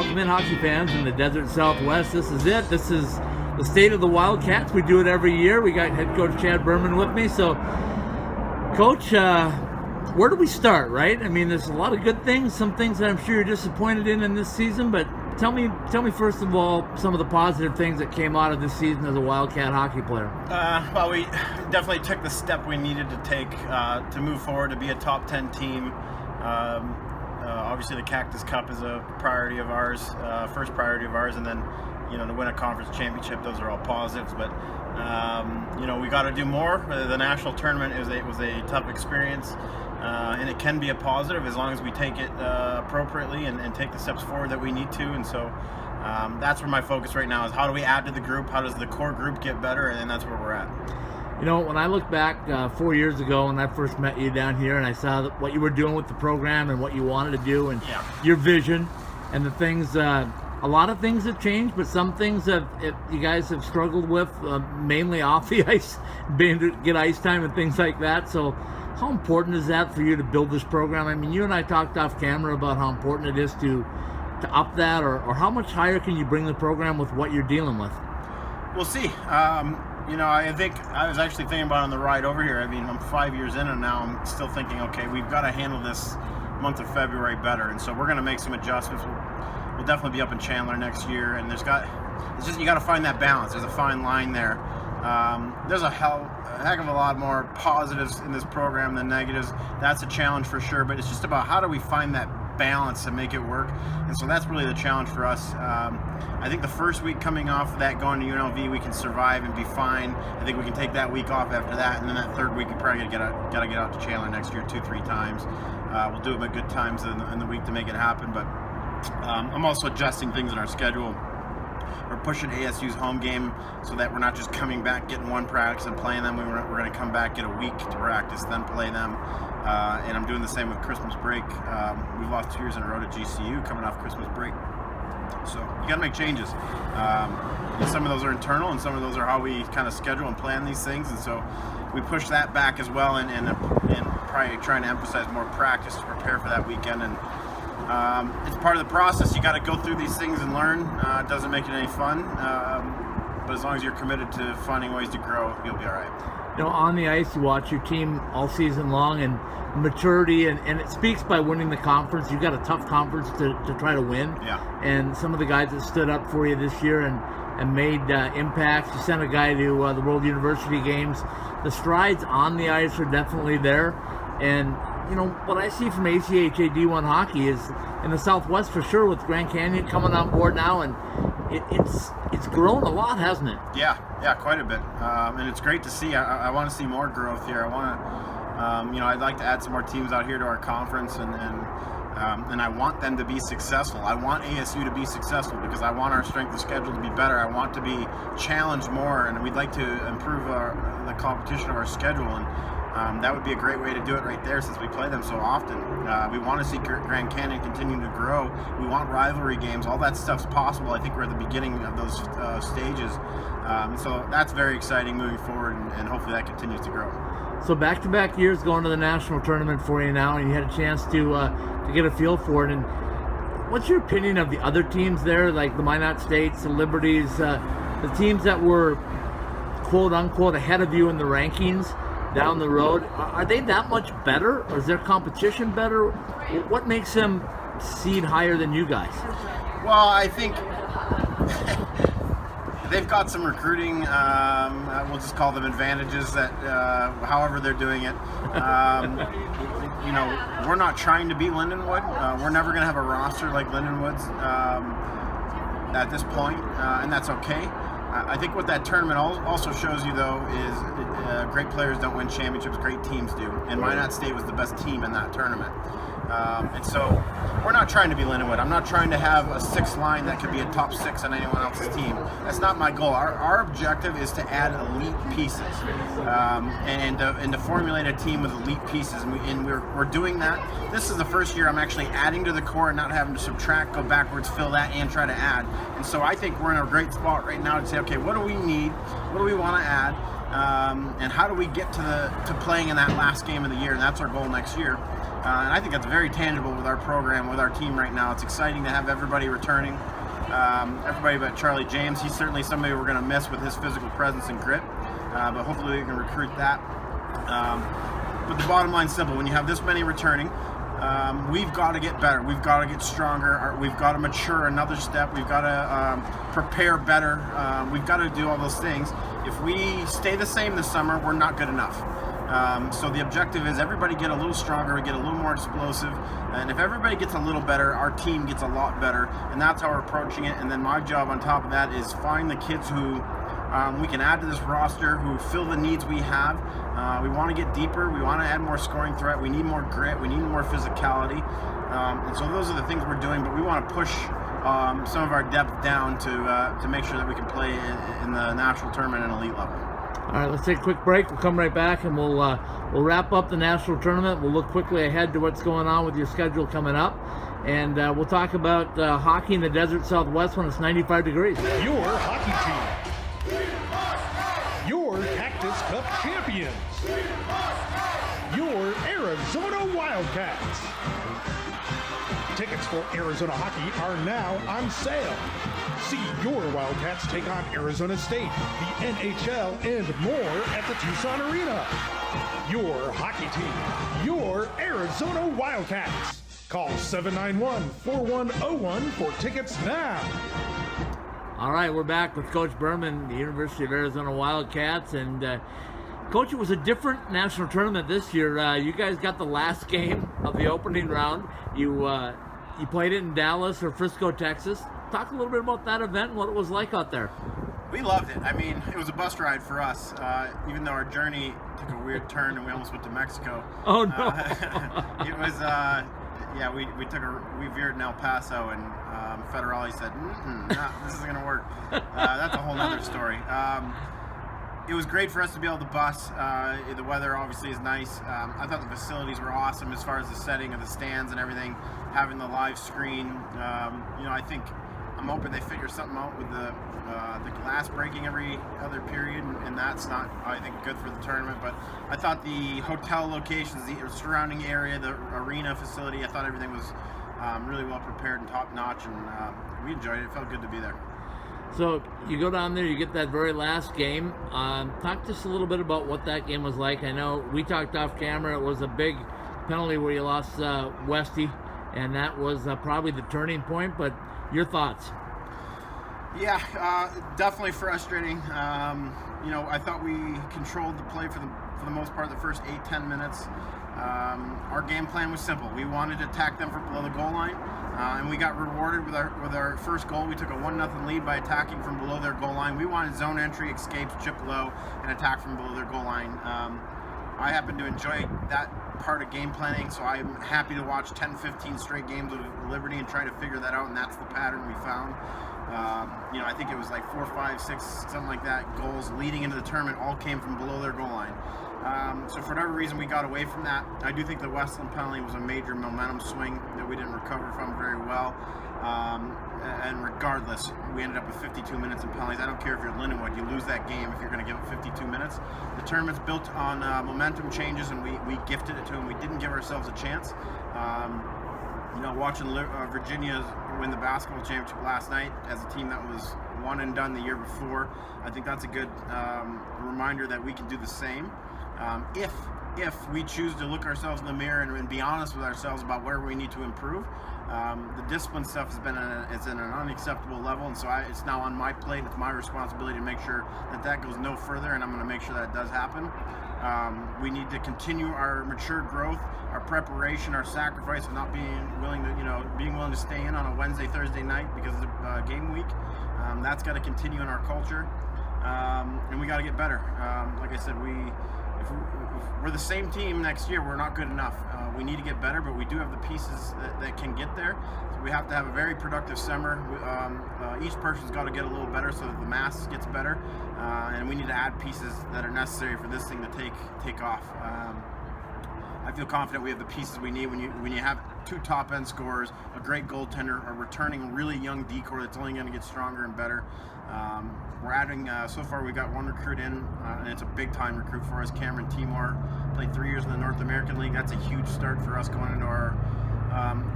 Welcome in, hockey fans in the Desert Southwest. This is it. This is the state of the Wildcats. We do it every year. We got head coach Chad Berman with me. So, Coach, where do we start, right? I mean, there's a lot of good things, some things that I'm sure you're disappointed in this season, but tell me first of all some of the positive things that came out of this season as a Wildcat hockey player. Well, we definitely took the step we needed to take to move forward, to be a top 10 team. Obviously, the Cactus Cup is a priority of ours, first priority of ours, and then, to win a conference championship. Those are all positives, but we got to do more. The national tournament was a tough experience, and it can be a positive as long as we take it appropriately and take the steps forward that we need to. And so that's where my focus right now is: how do we add to the group? How does the core group get better? And that's where we're at. When I look back 4 years ago when I first met you down here and I saw what you were doing with the program and what you wanted to do and your vision and the things, a lot of things have changed, but some things you guys have struggled with, mainly off the ice, being to get ice time and things like that. So how important is that for you to build this program? I mean, you and I talked off camera about how important it is to up that, or how much higher can you bring the program with what you're dealing with? We'll see. I think I was actually thinking about it on the ride over here. I mean, I'm 5 years in, and now I'm still thinking, okay, we've got to handle this month of February better. And so we're going to make some adjustments. We'll definitely be up in Chandler next year, and you got to find that balance. There's a fine line there. There's a heck of a lot more positives in this program than negatives. That's a challenge for sure, but it's just about how do we find that balance to make it work. And so that's really the challenge for us. I think the first week coming off of that, going to UNLV, we can survive and be fine. I think we can take that week off after that, and then that third week we probably got to get out to Chandler next year 2-3 times. We'll do them at good times in the week to make it happen, but I'm also adjusting things in our schedule. We're pushing ASU's home game so that we're not just coming back, getting one practice and playing them. We're going to come back, get a week to practice, then play them. And I'm doing the same with Christmas break. We've lost 2 years in a row to GCU coming off Christmas break. So you got to make changes. Some of those are internal, and some of those are how we kind of schedule and plan these things. And so we push that back as well, and probably trying to emphasize more practice to prepare for that weekend. And it's part of the process. You got to go through these things and learn. It doesn't make it any fun, but as long as you're committed to finding ways to grow, you'll be all right. On the ice, you watch your team all season long, and maturity, and it speaks by winning the conference. You've got a tough conference to try to win. Yeah. And some of the guys that stood up for you this year and made impacts. You sent a guy to the World University Games. The strides on the ice are definitely there. And what I see from ACHA D1 hockey is in the Southwest for sure, with Grand Canyon coming on board now, and it's grown a lot, hasn't it? Yeah, quite a bit. And it's great to see. I want to see more growth here. I want to, I'd like to add some more teams out here to our conference, and I want them to be successful. I want ASU to be successful because I want our strength of schedule to be better. I want to be challenged more, and we'd like to improve the competition of our schedule. And that would be a great way to do it right there, since we play them so often. We want to see Grand Canyon continue to grow. We want rivalry games. All that stuff's possible. I think we're at the beginning of those stages. So that's very exciting moving forward, and hopefully that continues to grow. So back-to-back years going to the national tournament for you now, and you had a chance to get a feel for it. And what's your opinion of the other teams there, like the Minot States, the Liberties, the teams that were quote-unquote ahead of you in the rankings down the road? Are they that much better, or is their competition better? What makes them seed higher than you guys? Well, I think they've got some recruiting, we'll just call them advantages, that however they're doing it. We're not trying to be Lindenwood. We're never going to have a roster like Lindenwood's at this point, and that's okay. I think what that tournament also shows you, though, is great players don't win championships, great teams do. And Minot State was the best team in that tournament. And so we're not trying to be Lindenwood. I'm not trying to have a 6 line that could be a top 6 on anyone else's team. That's not my goal. Our objective is to add elite pieces and to formulate a team with elite pieces. And we're doing that. This is the first year I'm actually adding to the core and not having to subtract, go backwards, fill that, and try to add. And so I think we're in a great spot right now to say, okay, what do we need? What do we want to add? and how do we get to playing in that last game of the year, and that's our goal next year. And I think that's very tangible with our program, with our team right now. It's exciting to have everybody returning. Everybody but Charlie James. He's certainly somebody we're going to miss with his physical presence and grit, but hopefully we can recruit that. But the bottom line's simple. When you have this many returning, we've got to get better. We've got to get stronger. We've got to mature another step. We've got to prepare better. We've got to do all those things. If we stay the same this summer, we're not good enough. So the objective is everybody get a little stronger, get a little more explosive, and if everybody gets a little better, our team gets a lot better, and that's how we're approaching it. And then my job on top of that is find the kids who we can add to this roster, who fill the needs we have. We want to get deeper. We want to add more scoring threat. We need more grit. We need more physicality. And so those are the things we're doing, but we want to push some of our depth down to make sure that we can play in the national tournament and elite level. All right, let's take a quick break. We'll come right back and we'll wrap up the national tournament. We'll look quickly ahead to what's going on with your schedule coming up, and we'll talk about hockey in the desert Southwest when it's 95 degrees. Your hockey team. Your Cactus Cup champions. Your Arizona Wildcats. Tickets for Arizona hockey are now on sale. See your Wildcats take on Arizona State, the NHL, and more at the Tucson Arena. Your hockey team, your Arizona Wildcats. Call 791-4101 for tickets now. All right, we're back with Coach Berman, the University of Arizona Wildcats, and Coach, it was a different national tournament this year. You guys got the last game of the opening round. You played it in Dallas or Frisco, Texas. Talk a little bit about that event and what it was like out there. We loved it. I mean, it was a bus ride for us, even though our journey took a weird turn and we almost went to Mexico. Oh, no. It was, we veered in El Paso, and Federale said, nah, this isn't going to work. That's a whole nother story. It was great for us to be able to bus. The weather obviously is nice. I thought the facilities were awesome as far as the setting of the stands and everything, having the live screen. I'm hoping they figure something out with the glass breaking every other period, and that's not, I think, good for the tournament. But I thought the hotel locations, the surrounding area, the arena facility, I thought everything was really well prepared and top notch, and we enjoyed it. It felt good to be there. So you go down there, you get that very last game. Talk to us a little bit about what that game was like. I know we talked off camera. It was a big penalty where you lost Westy, and that was probably the turning point. But your thoughts? Yeah, definitely frustrating. I thought we controlled the play for the most part the first 8-10 minutes. Our game plan was simple. We wanted to attack them from below the goal line, and we got rewarded with our first goal. We took a 1-0 lead by attacking from below their goal line. We wanted zone entry, escapes, chip low, and attack from below their goal line. I happen to enjoy that part of game planning, so I'm happy to watch 10-15 straight games of Liberty and try to figure that out, and that's the pattern we found. I think it was like 4, 5, 6, something like that, goals leading into the tournament all came from below their goal line. So for whatever reason, we got away from that. I do think the Westland penalty was a major momentum swing that we didn't recover from very well. And regardless, we ended up with 52 minutes in penalties. I don't care if you're Lindenwood, you lose that game if you're going to give it 52 minutes. The tournament's built on momentum changes, and we gifted it to them. We didn't give ourselves a chance. Watching Virginia win the basketball championship last night as a team that was one and done the year before, I think that's a good reminder that we can do the same. If we choose to look ourselves in the mirror and be honest with ourselves about where we need to improve. The discipline stuff has been it's at an unacceptable level, and so it's now on my plate. It's my responsibility to make sure that goes no further, and I'm going to make sure that does happen. We need to continue our mature growth, our preparation, our sacrifice of not being willing to stay in on a Wednesday, Thursday night because of game week. That's got to continue in our culture, and we got to get better. Like I said, if we're the same team next year, we're not good enough. We need to get better, but we do have the pieces that can get there. So we have to have a very productive summer. Each person's got to get a little better so that the mass gets better, and we need to add pieces that are necessary for this thing to take off. I feel confident we have the pieces we need. When you have 2 top-end scorers, a great goaltender, a returning really young decor that's only going to get stronger and better. We're adding, so far we've got 1 recruit in, and it's a big-time recruit for us. Cameron Timor played 3 years in the North American League. That's a huge start for us going into our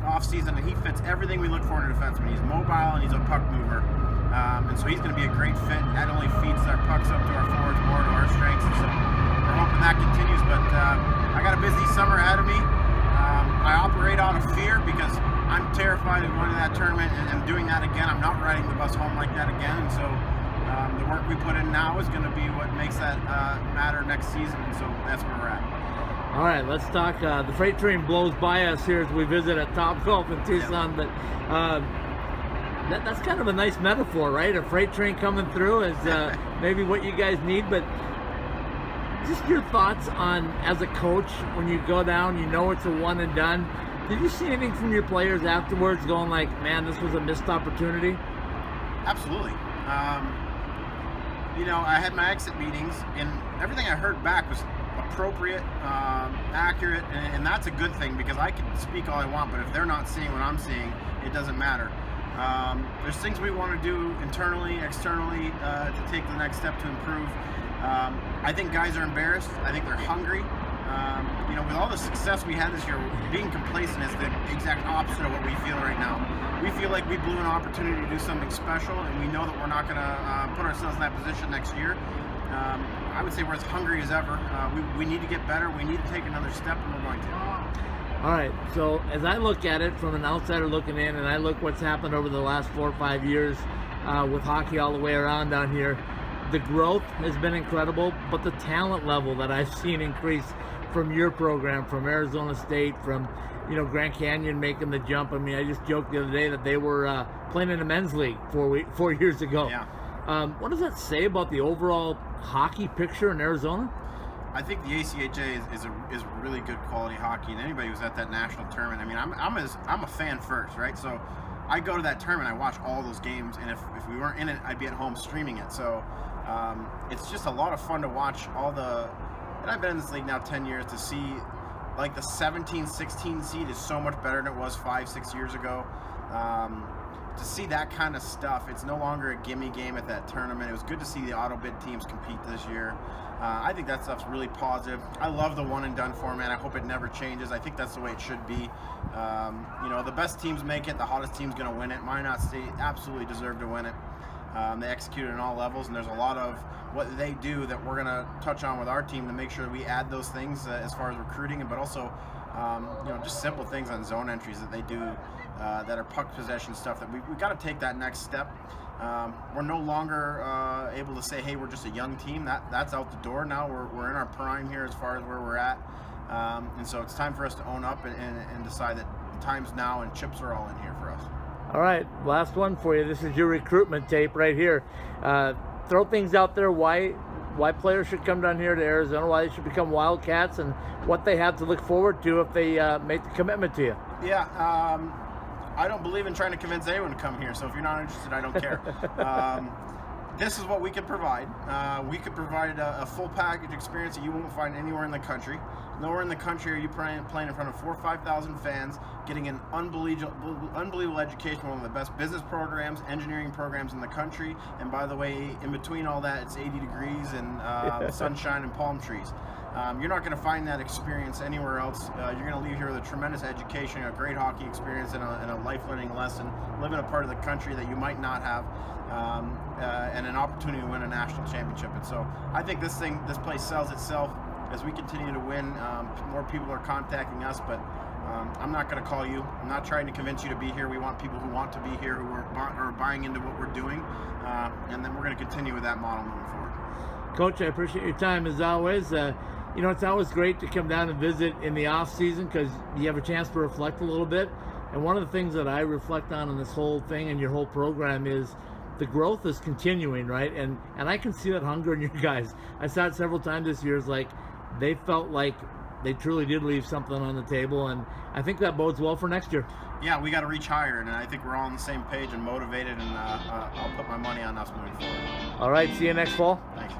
off-season, and he fits everything we look for in a defenseman. He's mobile and he's a puck mover, and so he's going to be a great fit. That only feeds our pucks up to our forwards more, to our strengths, and so we're hoping that continues. But I got a busy summer ahead of me. I operate out of fear because I'm terrified of going to that tournament and doing that again. I'm not riding the bus home like that again, and so the work we put in now is going to be what makes that matter next season, and so that's where we're at. All right, let's talk. The freight train blows by us here as we visit at Topgolf in Tucson, but that's kind of a nice metaphor, right? A freight train coming through is maybe what you guys need, but just your thoughts on, as a coach, when you go down, you know it's a one and done. Did you see anything from your players afterwards going like, man, this was a missed opportunity? Absolutely. I had my exit meetings, and everything I heard back was appropriate, accurate, and that's a good thing, because I can speak all I want, but if they're not seeing what I'm seeing, it doesn't matter. There's things we want to do internally, externally, to take the next step to improve. I think guys are embarrassed. I think they're hungry. With all the success we had this year, being complacent is the exact opposite of what we feel right now. We feel like we blew an opportunity to do something special, and we know that we're not going to put ourselves in that position next year. I would say we're as hungry as ever. We need to get better. We need to take another step, and we're going to. All right, so as I look at it from an outsider looking in, and I look what's happened over the last 4 or 5 years with hockey all the way around down here, the growth has been incredible, but the talent level that I've seen increase from your program, from Arizona State, from Grand Canyon making the jump. I mean, I just joked the other day that they were playing in a men's league 4 years ago. Yeah. What does that say about the overall hockey picture in Arizona? I think the ACHA is really good quality hockey, and anybody who's at that national tournament. I mean, I'm a fan first, right? So I go to that tournament, I watch all those games, and if we weren't in it, I'd be at home streaming it. So it's just a lot of fun to watch all the. And I've been in this league now 10 years, to see like the 17-16 seed is so much better than it was 5-6 years ago. To see that kind of stuff, it's no longer a gimme game at that tournament. It was good to see the auto bid teams compete this year. I think that stuff's really positive. I love the one and done format. I hope it never changes. I think that's the way it should be. The best teams make it. The hottest team's going to win it. Minot State absolutely deserve to win it. They execute on all levels, and there's a lot of what they do that we're going to touch on with our team to make sure that we add those things as far as recruiting, but also just simple things on zone entries that they do that are puck possession stuff that we got to take that next step. We're no longer able to say, hey, we're just a young team. That's out the door now. We're in our prime here as far as where we're at, and so it's time for us to own up and decide that the time's now and chips are all in here for us. All right, last one for you. This is your recruitment tape right here. Throw things out there why players should come down here to Arizona, why they should become Wildcats, and what they have to look forward to if they make the commitment to you. Yeah, I don't believe in trying to convince anyone to come here, so if you're not interested, I don't care. This is what we can provide. We could provide a full package experience that you won't find anywhere in the country. Nowhere in the country are you playing in front of 4,000 or 5,000 fans, getting an unbelievable education, one of the best business programs, engineering programs in the country. And by the way, in between all that, it's 80 degrees and sunshine and palm trees. You're not going to find that experience anywhere else. You're going to leave here with a tremendous education, a great hockey experience, and a life learning lesson, live in a part of the country that you might not have, and an opportunity to win a national championship. And so I think this place sells itself. As we continue to win, more people are contacting us, but I'm not going to call you. I'm not trying to convince you to be here. We want people who want to be here, who are buying into what we're doing, and then we're going to continue with that model moving forward. Coach, I appreciate your time as always. It's always great to come down and visit in the off season because you have a chance to reflect a little bit. And one of the things that I reflect on in this whole thing and your whole program is the growth is continuing, right? And I can see that hunger in you guys. I saw it several times this year. It's like they felt like they truly did leave something on the table, and I think that bodes well for next year. Yeah, we got to reach higher, and I think we're all on the same page and motivated, and I'll put my money on us moving forward. All right, see you next fall. Thanks.